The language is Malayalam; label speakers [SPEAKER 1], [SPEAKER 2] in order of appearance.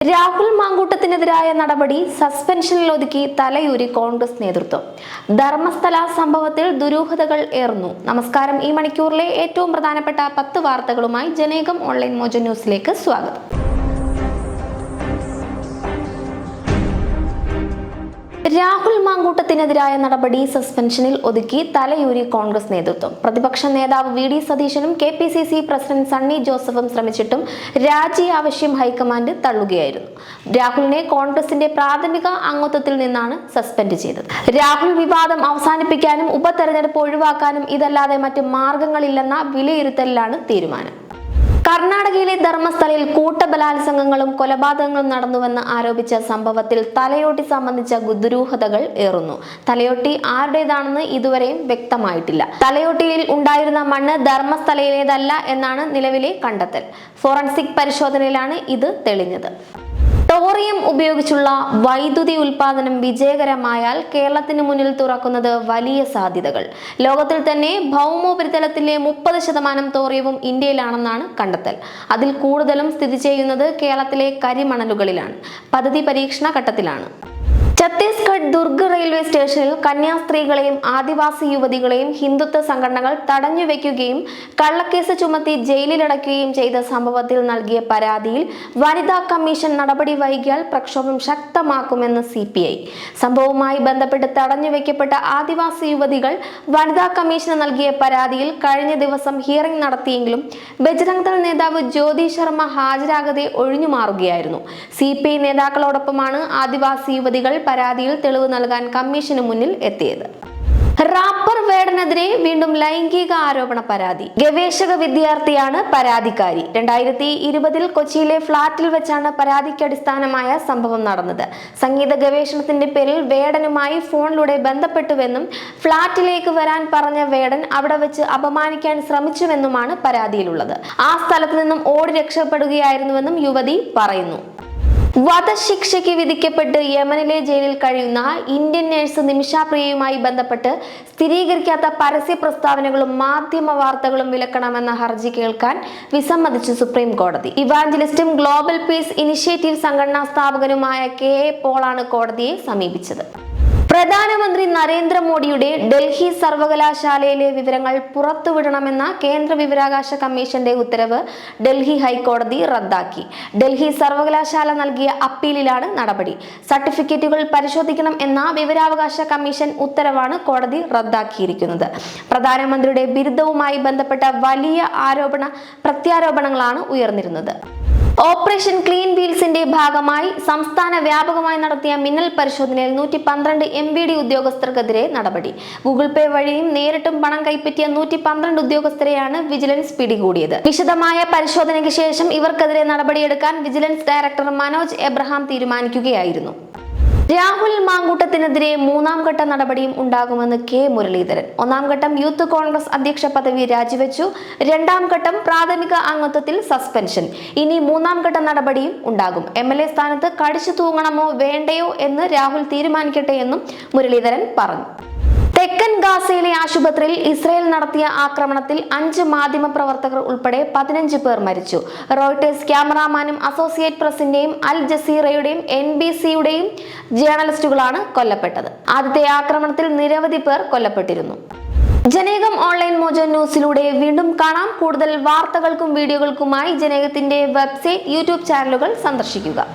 [SPEAKER 1] രാഹുൽ മാങ്കൂട്ടത്തിനെതിരായ നടപടി സസ്പെൻഷനിൽ ഒതുക്കി തലയൂരി കോൺഗ്രസ് നേതൃത്വം. ധർമ്മസ്ഥല സംഭവത്തിൽ ദുരൂഹതകൾ ഏറുന്നു. നമസ്കാരം. ഈ മണിക്കൂറിലെ ഏറ്റവും പ്രധാനപ്പെട്ട 10 വാർത്തകളുമായി ജനേകം ഓൺലൈൻ മോജോ ന്യൂസിലേക്ക് സ്വാഗതം. രാഹുൽ മാങ്കൂട്ടത്തിനെതിരായ നടപടി സസ്പെൻഷനിൽ ഒതുക്കി തലയൂരി കോൺഗ്രസ് നേതൃത്വം. പ്രതിപക്ഷ നേതാവ് വി ഡി സതീശനും KPCC പ്രസിഡന്റ് സണ്ണി ജോസഫും ശ്രമിച്ചിട്ടും രാജി ആവശ്യം ഹൈക്കമാൻഡ് തള്ളുകയായിരുന്നു. രാഹുലിനെ കോൺഗ്രസിന്റെ പ്രാഥമിക അംഗത്വത്തിൽ നിന്നാണ് സസ്പെൻഡ് ചെയ്തത്. രാഹുൽ വിവാദം അവസാനിപ്പിക്കാനും ഉപതെരഞ്ഞെടുപ്പ് ഒഴിവാക്കാനും ഇതല്ലാതെ മറ്റ് മാർഗങ്ങളില്ലെന്ന വിലയിരുത്തലിലാണ് തീരുമാനം. കർണാടകയിലെ ധർമ്മസ്ഥലയിൽ കൂട്ടബലാത്സംഗങ്ങളും കൊലപാതകങ്ങളും നടന്നുവെന്ന് ആരോപിച്ച സംഭവത്തിൽ തലയോട്ടി സംബന്ധിച്ച ദുരൂഹതകൾ ഏറുന്നു. തലയോട്ടി ആരുടേതാണെന്ന് ഇതുവരെയും വ്യക്തമായിട്ടില്ല. തലയോട്ടിയിൽ ഉണ്ടായിരുന്ന മണ്ണ് ധർമ്മസ്ഥലയിലേതല്ല എന്നാണ് നിലവിലെ കണ്ടെത്തൽ. ഫോറൻസിക് പരിശോധനയിലാണ് ഇത് തെളിഞ്ഞത്. തോറിയം ഉപയോഗിച്ചുള്ള വൈദ്യുതി ഉൽപാദനം വിജയകരമായാൽ കേരളത്തിന് മുന്നിൽ തുറക്കുന്നത് വലിയ സാധ്യതകൾ. ലോകത്തിൽ തന്നെ ഭൗമോപരിതലത്തിലെ 30% തോറിയവും ഇന്ത്യയിലാണെന്നാണ് കണ്ടെത്തൽ. അതിൽ കൂടുതലും സ്ഥിതി ചെയ്യുന്നത് കേരളത്തിലെ കരിമണലുകളിലാണ്. പദ്ധതി പരീക്ഷണ ഘട്ടത്തിലാണ്. ഛത്തീസ്ഗഡ് ദുർഗ് റെയിൽവേ സ്റ്റേഷനിൽ കന്യാസ്ത്രീകളെയും ആദിവാസി യുവതികളെയും ഹിന്ദുത്വ സംഘടനകൾ തടഞ്ഞുവെക്കുകയും കള്ളക്കേസ് ചുമത്തി ജയിലിലടയ്ക്കുകയും ചെയ്ത സംഭവത്തിൽ നൽകിയ പരാതിയിൽ വനിതാ കമ്മീഷൻ നടപടി വൈകിയാൽ പ്രക്ഷോഭം ശക്തമാക്കുമെന്ന് CPI. സംഭവവുമായി ബന്ധപ്പെട്ട് തടഞ്ഞുവെക്കപ്പെട്ട ആദിവാസി യുവതികൾ വനിതാ കമ്മീഷന് നൽകിയ പരാതിയിൽ കഴിഞ്ഞ ദിവസം ഹിയറിംഗ് നടത്തിയെങ്കിലും ബജ്രംഗ് ദൾ നേതാവ് ജ്യോതി ശർമ്മ ഹാജരാകാതെ ഒഴിഞ്ഞുമാറുകയായിരുന്നു. CPI നേതാക്കളോടൊപ്പമാണ് ആദിവാസി യുവതികൾ പരാതിയിൽ തെളിവ് നൽകാൻ കമ്മീഷന് മുന്നിൽ എത്തിയത്. റാപ്പർ വേടനെതിരെ വീണ്ടും ലൈംഗിക ആരോപണ പരാതി. ഗവേഷക വിദ്യാർത്ഥിയാണ് പരാതിക്കാരി. 2020 കൊച്ചിയിലെ ഫ്ളാറ്റിൽ വെച്ചാണ് പരാതിക്ക് അടിസ്ഥാനമായ സംഭവം നടന്നത്. സംഗീത ഗവേഷണത്തിന്റെ പേരിൽ വേടനുമായി ഫോണിലൂടെ ബന്ധപ്പെട്ടുവെന്നും ഫ്ളാറ്റിലേക്ക് വരാൻ പറഞ്ഞ വേടൻ അവിടെ വെച്ച് അപമാനിക്കാൻ ശ്രമിച്ചുവെന്നുമാണ് പരാതിയിലുള്ളത്. ആ സ്ഥലത്ത് നിന്നും ഓടി രക്ഷപ്പെടുകയായിരുന്നുവെന്നും യുവതി പറയുന്നു. വധശിക്ഷയ്ക്ക് വിധിക്കപ്പെട്ട് യമനിലെ ജയിലിൽ കഴിയുന്ന ഇന്ത്യൻ നഴ്സ് നിമിഷ പ്രിയയുമായി ബന്ധപ്പെട്ട് സ്ഥിരീകരിക്കാത്ത പരസ്യ പ്രസ്താവനകളും മാധ്യമ വാർത്തകളും വിലക്കണമെന്ന ഹർജി കേൾക്കാൻ വിസമ്മതിച്ചു സുപ്രീം കോടതി. ഇവാഞ്ചലിസ്റ്റും ഗ്ലോബൽ പീസ് ഇനിഷ്യേറ്റീവ് സംഘടനാ സ്ഥാപകനുമായ KA പോളാണ് കോടതിയെ സമീപിച്ചത്. പ്രധാനമന്ത്രി നരേന്ദ്രമോദിയുടെ ഡൽഹി സർവകലാശാലയിലെ വിവരങ്ങൾ പുറത്തുവിടണമെന്ന കേന്ദ്ര വിവരാവകാശ കമ്മീഷന്റെ ഉത്തരവ് ഡൽഹി ഹൈക്കോടതി റദ്ദാക്കി. ഡൽഹി സർവകലാശാല നൽകിയ അപ്പീലിലാണ് നടപടി. സർട്ടിഫിക്കറ്റുകൾ പരിശോധിക്കണം എന്ന വിവരാവകാശ കമ്മീഷൻ ഉത്തരവാണ് കോടതി റദ്ദാക്കിയിരിക്കുന്നത്. പ്രധാനമന്ത്രിയുടെ ബിരുദവുമായി ബന്ധപ്പെട്ട വലിയ പ്രത്യാരോപണങ്ങളാണ് ഉയർന്നിരുന്നത്. ഓപ്പറേഷൻ ക്ലീൻ വീൽസിന്റെ ഭാഗമായി സംസ്ഥാന വ്യാപകമായി നടത്തിയ മിന്നൽ പരിശോധനയിൽ 112 MVD ഉദ്യോഗസ്ഥർക്കെതിരെ നടപടി. ഗൂഗിൾ പേ വഴിയും നേരിട്ടും പണം കൈപ്പറ്റിയ 112 ഉദ്യോഗസ്ഥരെയാണ് വിജിലൻസ് പിടികൂടിയത്. വിശദമായ പരിശോധനയ്ക്ക് ശേഷം ഇവർക്കെതിരെ നടപടിയെടുക്കാൻ വിജിലൻസ് ഡയറക്ടർ മനോജ് എബ്രഹാം തീരുമാനിക്കുകയായിരുന്നു. രാഹുൽ മാങ്കൂട്ടത്തിനെതിരെ 3ാം ഘട്ട നടപടിയും ഉണ്ടാകുമെന്ന് K മുരളീധരൻ. 1ാം ഘട്ടം യൂത്ത് കോൺഗ്രസ് അധ്യക്ഷ പദവി രാജിവെച്ചു. 2ാം ഘട്ടം പ്രാഥമിക അംഗത്വത്തിൽ സസ്പെൻഷൻ. ഇനി 3ാം ഘട്ട നടപടിയും ഉണ്ടാകും. MLA സ്ഥാനത്ത് കടിച്ചു തൂങ്ങണമോ വേണ്ടയോ എന്ന് രാഹുൽ തീരുമാനിക്കട്ടെ എന്നും മുരളീധരൻ പറഞ്ഞു. തെക്കൻ ഗാസയിലെ ആശുപത്രിയിൽ ഇസ്രായേൽ നടത്തിയ ആക്രമണത്തിൽ 5 മാധ്യമപ്രവർത്തകർ ഉൾപ്പെടെ 15 പേർ മരിച്ചു. റോയിട്ടേഴ്സ് ക്യാമറാമാനും അസോസിയേറ്റ് പ്രസിന്റെയും അൽ ജസീറയുടെയും NBCയുടെയും ജേർണലിസ്റ്റുകളാണ് കൊല്ലപ്പെട്ടത്. ആദ്യത്തെ ആക്രമണത്തിൽ നിരവധി പേർ കൊല്ലപ്പെട്ടിരുന്നു. ജനേകം ഓൺലൈൻ മോജോ ന്യൂസിലൂടെ വീണ്ടും കാണാം. കൂടുതൽ വാർത്തകൾക്കും വീഡിയോകൾക്കുമായി ജനേകത്തിന്റെ വെബ്സൈറ്റ്, YouTube ചാനലുകൾ സന്ദർശിക്കുക.